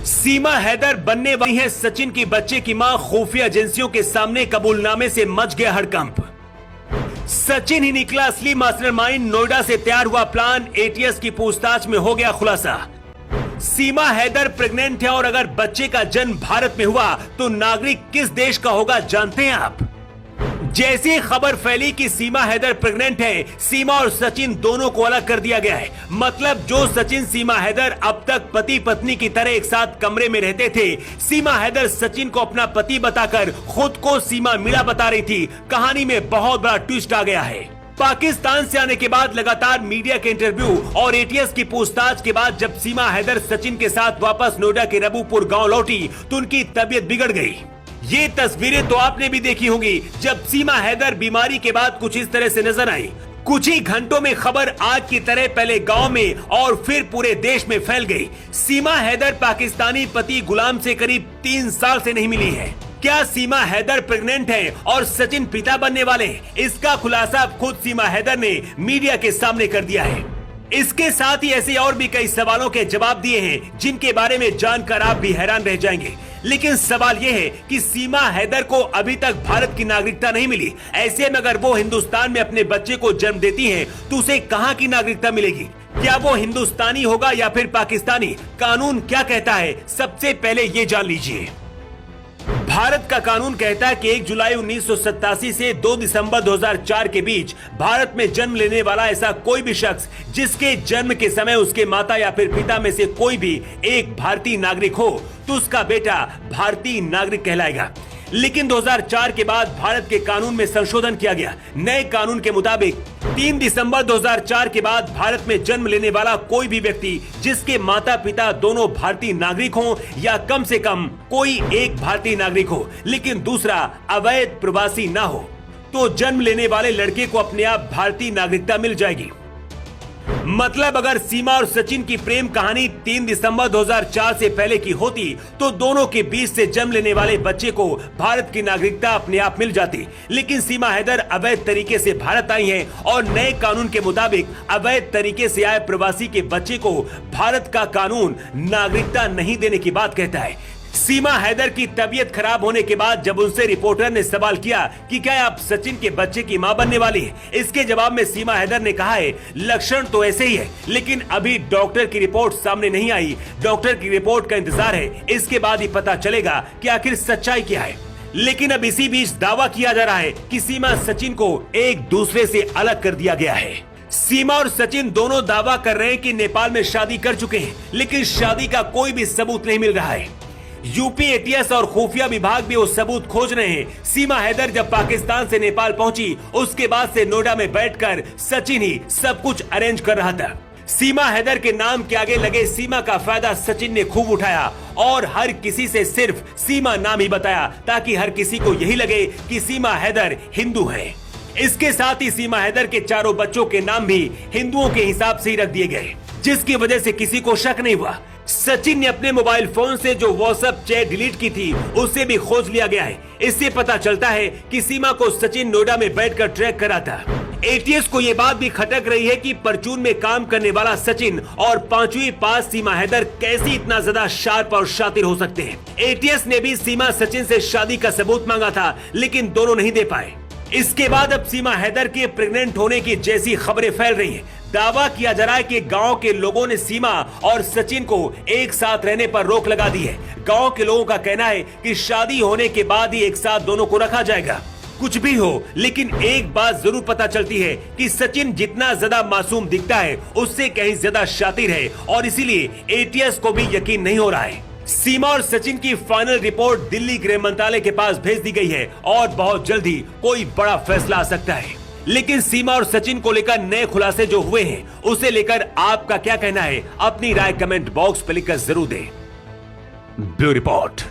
सीमा हैदर बनने वाली है सचिन की बच्चे की मां। खुफिया एजेंसियों के सामने कबूलनामे से मच गया हड़कंप। सचिन ही निकला असली मास्टरमाइंड। नोएडा से तैयार हुआ प्लान। एटीएस की पूछताछ में हो गया खुलासा। सीमा हैदर प्रेग्नेंट है और अगर बच्चे का जन्म भारत में हुआ तो नागरिक किस देश का होगा, जानते हैं आप? जैसी खबर फैली कि सीमा हैदर प्रेग्नेंट है, सीमा और सचिन दोनों को अलग कर दिया गया है। मतलब जो सचिन सीमा हैदर अब तक पति पत्नी की तरह एक साथ कमरे में रहते थे, सीमा हैदर सचिन को अपना पति बताकर खुद को सीमा मीणा बता रही थी। कहानी में बहुत बड़ा ट्विस्ट आ गया है। पाकिस्तान से आने के बाद लगातार मीडिया के इंटरव्यू और एटीएस की पूछताछ के बाद जब सीमा हैदर सचिन के साथ वापस नोएडा के रबूपुर गांव लौटी तो उनकी तबीयत बिगड़ गई। ये तस्वीरें तो आपने भी देखी होंगी जब सीमा हैदर बीमारी के बाद कुछ इस तरह से नजर आई। कुछ ही घंटों में खबर आग की तरह पहले गांव में और फिर पूरे देश में फैल गई। सीमा हैदर पाकिस्तानी पति गुलाम से करीब 3 साल से नहीं मिली है। क्या सीमा हैदर प्रेग्नेंट है और सचिन पिता बनने वाले हैं? इसका खुलासा खुद सीमा हैदर ने मीडिया के सामने कर दिया है। इसके साथ ही ऐसे और भी कई सवालों के जवाब दिए हैं जिनके बारे में जानकर आप भी हैरान रह जाएंगे। लेकिन सवाल यह है कि सीमा हैदर को अभी तक भारत की नागरिकता नहीं मिली। ऐसे में अगर वो हिंदुस्तान में अपने बच्चे को जन्म देती है तो उसे कहां की नागरिकता मिलेगी? क्या वो हिंदुस्तानी होगा या फिर पाकिस्तानी? कानून क्या कहता है, सबसे पहले ये जान लीजिए। भारत का कानून कहता है कि 1 जुलाई 1987 से 2 दिसंबर 2004 के बीच भारत में जन्म लेने वाला ऐसा कोई भी शख्स जिसके जन्म के समय उसके माता या फिर पिता में से कोई भी एक भारतीय नागरिक हो तो उसका बेटा भारतीय नागरिक कहलाएगा। लेकिन 2004 के बाद भारत के कानून में संशोधन किया गया। नए कानून के मुताबिक 3 दिसंबर 2004 के बाद भारत में जन्म लेने वाला कोई भी व्यक्ति जिसके माता पिता दोनों भारतीय नागरिक हों या कम से कम कोई एक भारतीय नागरिक हो लेकिन दूसरा अवैध प्रवासी ना हो तो जन्म लेने वाले लड़के को अपने आप भारतीय नागरिकता मिल जाएगी। मतलब अगर सीमा और सचिन की प्रेम कहानी 3 दिसंबर 2004 से पहले की होती तो दोनों के बीच से जन्म लेने वाले बच्चे को भारत की नागरिकता अपने आप मिल जाती। लेकिन सीमा हैदर अवैध तरीके से भारत आई हैं और नए कानून के मुताबिक अवैध तरीके से आए प्रवासी के बच्चे को भारत का कानून नागरिकता नहीं देने की बात कहता है। सीमा हैदर की तबीयत खराब होने के बाद जब उनसे रिपोर्टर ने सवाल किया कि क्या आप सचिन के बच्चे की मां बनने वाली हैं, इसके जवाब में सीमा हैदर ने कहा है लक्षण तो ऐसे ही है लेकिन अभी डॉक्टर की रिपोर्ट सामने नहीं आई। डॉक्टर की रिपोर्ट का इंतजार है, इसके बाद ही पता चलेगा कि आखिर सच्चाई क्या है। लेकिन अब इसी बीच दावा किया जा रहा है कि सीमा सचिन को एक दूसरे से अलग कर दिया गया है। सीमा और सचिन दोनों दावा कर रहे हैं कि नेपाल में शादी कर चुके हैं लेकिन शादी का कोई भी सबूत नहीं मिल रहा है। यूपी एटीएस और खुफिया विभाग भी वो सबूत खोज रहे हैं। सीमा हैदर जब पाकिस्तान से नेपाल पहुंची उसके बाद से नोएडा में बैठकर सचिन ही सब कुछ अरेंज कर रहा था। सीमा हैदर के नाम के आगे लगे सीमा का फायदा सचिन ने खूब उठाया और हर किसी से सिर्फ सीमा नाम ही बताया ताकि हर किसी को यही लगे कि सीमा हैदर हिंदू है। इसके साथ ही सीमा हैदर के चारों बच्चों के नाम भी हिंदुओं के हिसाब से ही रख दिए गए जिसकी वजह से किसी को शक नहीं हुआ। सचिन ने अपने मोबाइल फोन से जो व्हाट्सएप चैट डिलीट की थी उसे भी खोज लिया गया है। इससे पता चलता है कि सीमा को सचिन नोएडा में बैठकर ट्रैक करा था। एटीएस को ये बात भी खटक रही है कि परचून में काम करने वाला सचिन और 5वीं पास सीमा हैदर कैसे इतना ज्यादा शार्प और शातिर हो सकते हैं। एटीएस ने भी सीमा सचिन से शादी का सबूत मांगा था लेकिन दोनों नहीं दे पाए। इसके बाद अब सीमा हैदर के प्रेग्नेंट होने की जैसी खबरें फैल रही हैं, दावा किया जा रहा है कि गांव के लोगों ने सीमा और सचिन को एक साथ रहने पर रोक लगा दी है। गांव के लोगों का कहना है कि शादी होने के बाद ही एक साथ दोनों को रखा जाएगा। कुछ भी हो लेकिन एक बात जरूर पता चलती है कि सचिन जितना ज्यादा मासूम दिखता है उससे कहीं ज्यादा शातिर है और इसीलिए एटीएस को भी यकीन नहीं हो रहा है। सीमा और सचिन की फाइनल रिपोर्ट दिल्ली गृह मंत्रालय के पास भेज दी गई है और बहुत जल्दी कोई बड़ा फैसला आ सकता है। लेकिन सीमा और सचिन को लेकर नए खुलासे जो हुए हैं उसे लेकर आपका क्या कहना है, अपनी राय कमेंट बॉक्स पर लिखकर जरूर दें। Bureau report.